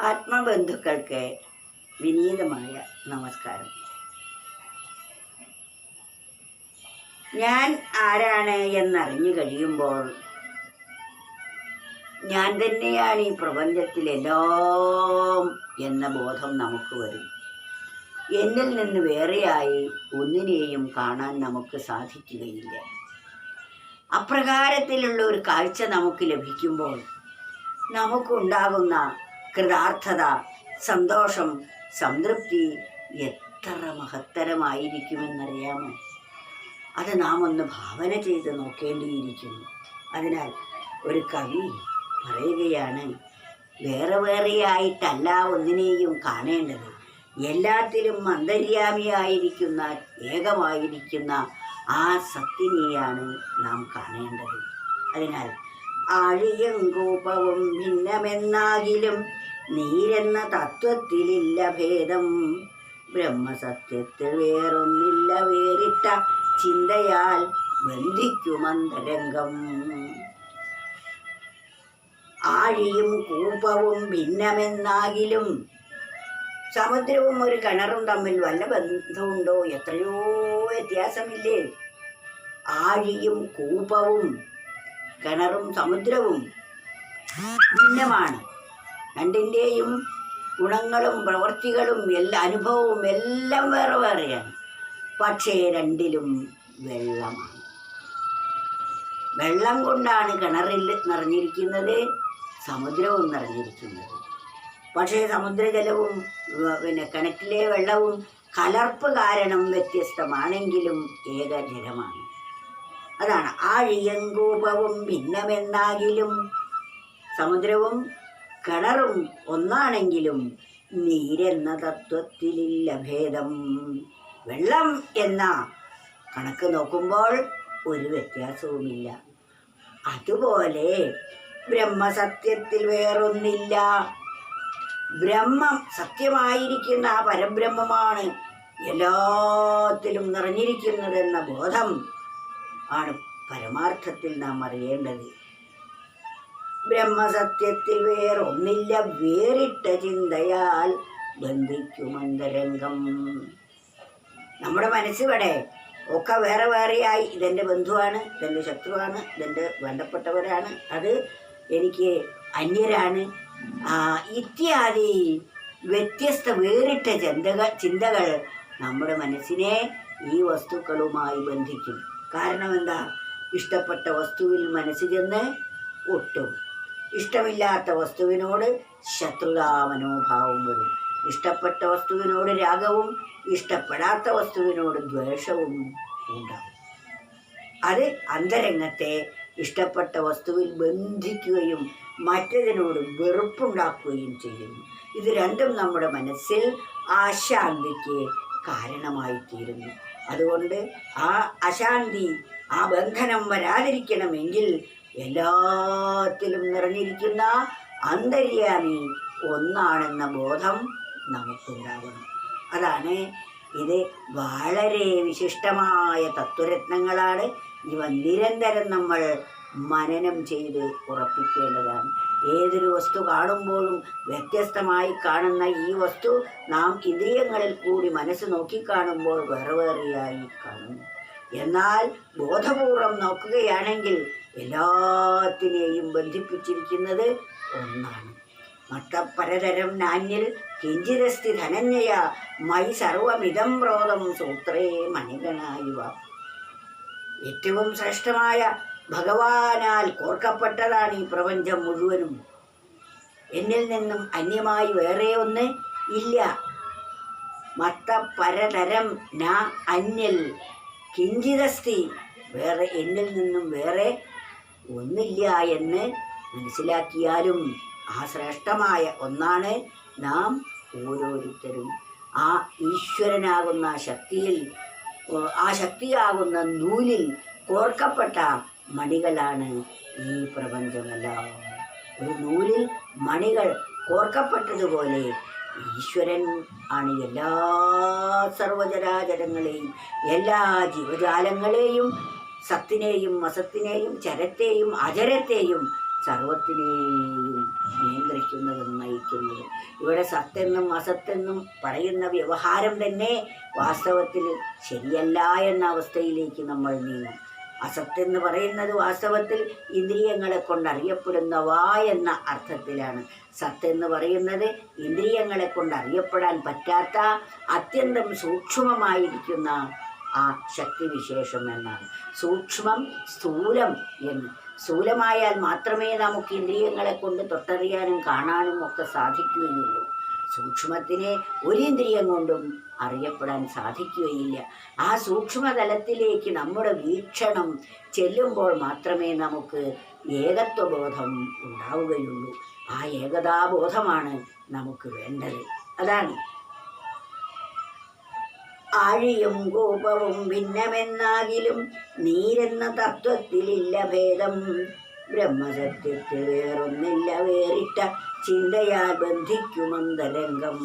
ആത്മബന്ധുക്കൾക്ക് വിനീതമായ നമസ്കാരം. ഞാൻ ആരാണ് എന്നറിഞ്ഞു കഴിയുമ്പോൾ ഞാൻ തന്നെയാണ് ഈ പ്രപഞ്ചത്തിലെല്ലാം എന്ന ബോധം നമുക്ക് വരും. എന്നിൽ നിന്ന് വേറെയായി ഒന്നിനെയും കാണാൻ നമുക്ക് സാധിക്കുകയില്ല. അപ്രകാരത്തിലുള്ള ഒരു കാഴ്ച നമുക്ക് ലഭിക്കുമ്പോൾ നമുക്കുണ്ടാകുന്ന കൃതാർത്ഥത, സന്തോഷം, സംതൃപ്തി എത്ര മഹത്തരമായിരിക്കുമെന്നറിയാമോ? അത് നാം ഒന്ന് ഭാവന ചെയ്ത് നോക്കേണ്ടിയിരിക്കുന്നു. അതിനാൽ ഒരു കവി പറയുകയാണ്, വേറെ വേറെയായിട്ടല്ല ഒന്നിനെയും കാണേണ്ടത്, എല്ലാത്തിലും അന്തര്യാമിയായിരിക്കുന്ന ഏകമായിരിക്കുന്ന ആ സത്തിനെയാണ് നാം കാണേണ്ടത്. അതിനാൽ ആഴിയും കൂപവും ഭിന്നമെന്നാകിലും നീരെന്ന തത്വത്തിലില്ല ഭേദം, ബ്രഹ്മസത്യത്തിൽ വേറൊന്നില്ല വേറിട്ട ചിന്തയാൽ ബന്ധിക്കുമന്തരംഗം. ആഴിയും കൂപവും ഭിന്നമെന്നാകിലും, സമുദ്രവും ഒരു കിണറും തമ്മിൽ വല്ല ബന്ധമുണ്ടോ? എത്രയോ വ്യത്യാസമില്ലേ? ആഴിയും കൂപവും കിണറും സമുദ്രവും ഭിന്നമാണ്. രണ്ടിൻ്റെയും ഗുണങ്ങളും പ്രവൃത്തികളും അനുഭവവും എല്ലാം വേറെ വേറെയാണ്. പക്ഷേ രണ്ടിലും വെള്ളമാണ്. വെള്ളം കൊണ്ടാണ് കിണറിൽ നിറഞ്ഞിരിക്കുന്നത്, സമുദ്രവും നിറഞ്ഞിരിക്കുന്നത്. പക്ഷേ സമുദ്രജലവും കിണറ്റിലെ വെള്ളവും കലർപ്പ് കാരണം വ്യത്യസ്തമാണെങ്കിലും ഏകജലമാണ്. അതാണ് ആഴിയും കൂപവും ഭിന്നമെന്നാകിലും, സമുദ്രവും കിണറും ഒന്നാണെങ്കിലും നീരെന്ന തത്വത്തിലില്ല ഭേദം. വെള്ളം എന്ന കണക്ക് നോക്കുമ്പോൾ ഒരു വ്യത്യാസവുമില്ല. അതുപോലെ ബ്രഹ്മസത്യത്തിൽ വേറൊന്നില്ല. ബ്രഹ്മം സത്യമായിരിക്കുന്ന ആ പരബ്രഹ്മമാണ് എല്ലാത്തിലും നിറഞ്ഞിരിക്കുന്നതെന്ന ബോധം ആണ് പരമാർത്ഥത്തിൽ നാം അറിയേണ്ടത്. ബ്രഹ്മസത്യത്തിൽ വേറൊന്നില്ല വേറിട്ട ചിന്തയാൽ ബന്ധിക്കുമന്തരംഗം. നമ്മുടെ മനസ്സിവിടെ ഒക്കെ വേറെ വേറെയായി, ഇതെൻ്റെ ബന്ധുവാണ്, ഇതെൻ്റെ ശത്രുവാണ്, ഇതെൻ്റെ വേണ്ടപ്പെട്ടവരാണ്, അത് എനിക്ക് അന്യരാണ്, ഇത്യാദി വ്യത്യസ്ത വേറിട്ട ചിന്തകൾ നമ്മുടെ മനസ്സിനെ ഈ വസ്തുക്കളുമായി ബന്ധിക്കും. കാരണം എന്താ? ഇഷ്ടപ്പെട്ട വസ്തുവിൽ മനസ്സ് ചെന്ന് ഒട്ടും. ഇഷ്ടമില്ലാത്ത വസ്തുവിനോട് ശത്രുതാ മനോഭാവം വരും. ഇഷ്ടപ്പെട്ട വസ്തുവിനോട് രാഗവും ഇഷ്ടപ്പെടാത്ത വസ്തുവിനോട് ദ്വേഷവും ഉണ്ടാകും. അത് അന്തരംഗത്തെ ഇഷ്ടപ്പെട്ട വസ്തുവിൽ ബന്ധിക്കുകയും മറ്റതിനോട് വെറുപ്പുണ്ടാക്കുകയും ചെയ്യുന്നു. ഇത് രണ്ടും നമ്മുടെ മനസ്സിൽ അശാന്തിക്ക് കാരണമായിത്തീരുന്നു. അതുകൊണ്ട് ആ അശാന്തി, ആ ബന്ധനം വരാതിരിക്കണമെങ്കിൽ എല്ലാത്തിലും നിറഞ്ഞിരിക്കുന്ന അന്തര്യാമി ഒന്നാണെന്ന ബോധം നമുക്കുണ്ടാകണം. അതാണ് ഇത്. വളരെ വിശിഷ്ടമായ തത്വരത്നങ്ങളാണ് ഇവ. നിരന്തരം നമ്മൾ മനനം ചെയ്ത് ഉറപ്പിക്കേണ്ടതാണ്. ഏതൊരു വസ്തു കാണുമ്പോഴും വ്യത്യസ്തമായി കാണുന്ന ഈ വസ്തു നാം ഇന്ദ്രിയങ്ങളിൽ കൂടി മനസ്സ് നോക്കിക്കാണുമ്പോൾ വേറെ വേറെയായി കാണുന്നു. എന്നാൽ ബോധപൂർവം നോക്കുകയാണെങ്കിൽ എല്ലാത്തിനെയും ബന്ധിപ്പിച്ചിരിക്കുന്നത് ഒന്നാണ്. മത്തപരതരം നാന്യൽ കിഞ്ചിതസ്തി ധനഞ്ജയ മയി സർവമിതം പ്രോതം സൂത്രേ മണികനായുവ. ഏറ്റവും ശ്രേഷ്ഠമായ ഭഗവാനാൽ കോർക്കപ്പെട്ടതാണ് ഈ പ്രപഞ്ചം മുഴുവനും. എന്നിൽ നിന്നും അന്യമായി വേറെ ഒന്ന് ഇല്ല. മത്തപരതരം ന അന്യൽ കിഞ്ചിതസ്തി, വേറെ എന്നിൽ നിന്നും വേറെ ഒന്നില്ല എന്ന് മനസ്സിലാക്കിയാലും ആ ശ്രേഷ്ഠമായ ഒന്നാണ് നാം ഓരോരുത്തരും. ആ ഈശ്വരനാകുന്ന ശക്തിയിൽ, ആ ശക്തിയാകുന്ന നൂലിൽ കോർക്കപ്പെട്ട മണികളാണ് ഈ പ്രപഞ്ചമെല്ലാം. ഒരു നൂലിൽ മണികൾ കോർക്കപ്പെട്ടതുപോലെ ഈശ്വരൻ ആണ് എല്ലാ സർവചരാചരങ്ങളെയും, എല്ലാ ജീവജാലങ്ങളെയും, സത്തിനെയും അസത്തിനെയും, ചരത്തെയും അചരത്തെയും സർവത്തിനെയും നിയന്ത്രിക്കുന്നതും നയിക്കുന്നതും. ഇവിടെ സത്തെന്നും അസത്തെന്നും പറയുന്ന വ്യവഹാരം തന്നെ വാസ്തവത്തിൽ ശരിയല്ല എന്ന അവസ്ഥയിലേക്ക് നമ്മൾ നീങ്ങും. അസത്തെന്ന് പറയുന്നത് വാസ്തവത്തിൽ ഇന്ദ്രിയങ്ങളെ കൊണ്ടറിയപ്പെടുന്നവ എന്ന അർത്ഥത്തിലാണ്. സത്തെന്ന് പറയുന്നത് ഇന്ദ്രിയങ്ങളെ കൊണ്ടറിയപ്പെടാൻ പറ്റാത്ത അത്യന്തം സൂക്ഷ്മമായിരിക്കുന്ന ആ ശക്തിവിശേഷം എന്നാണ്. സൂക്ഷ്മം സ്ഥൂലം എന്ന്. സ്ഥൂലമായാൽ മാത്രമേ നമുക്ക് ഇന്ദ്രിയങ്ങളെ കൊണ്ട് തൊട്ടറിയാനും കാണാനും ഒക്കെ സാധിക്കുകയുള്ളൂ. സൂക്ഷ്മത്തിനെ ഒരിന്ദ്രിയം കൊണ്ടും അറിയപ്പെടാൻ സാധിക്കുകയില്ല. ആ സൂക്ഷ്മതലത്തിലേക്ക് നമ്മുടെ വീക്ഷണം ചെല്ലുമ്പോൾ മാത്രമേ നമുക്ക് ഏകത്വബോധം ഉണ്ടാവുകയുള്ളൂ. ആ ഏകതാബോധമാണ് നമുക്ക് വേണ്ടത്. അതാണ് ആഴിയും കോപവും ഭിന്നമെന്നാകിലും നീരെന്ന തത്വത്തിലില്ല ഭേദം. ബ്രഹ്മസത്യത്തിൽ വേറൊന്നില്ല വേറിട്ട ചിന്തയാൽ ബന്ധിക്കുമന്തരംഗം.